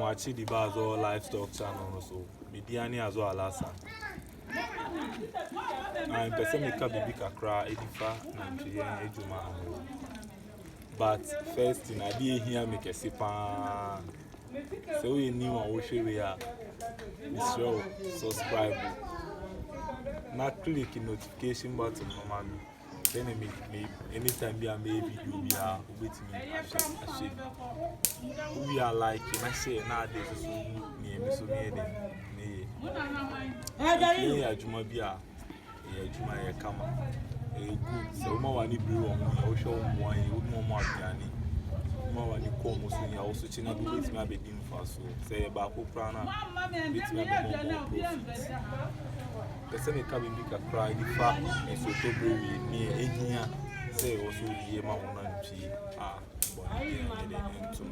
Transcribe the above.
watch the bars or livestock channel so Mediani as well as I'm person make a baby kakra edifa Nigeria ejuma but first in idea here make a sipa so we new and we share we are show subscribe not click the notification button mama then me anytime be a maybe you be a with me we are like I say nowadays so me so me dey adwuma bi a adwuma ye kama good so ma wani bi wo mo ya wo show mo an wo mo aduane ma wani ko mo so ya wo so china bi with me abedi mfa so say ba ko pra na with me abedi mo profit the me ka bi kakra di fa so to brewi ni ehia say wo so ye ma wo na nti bo ni dey ntum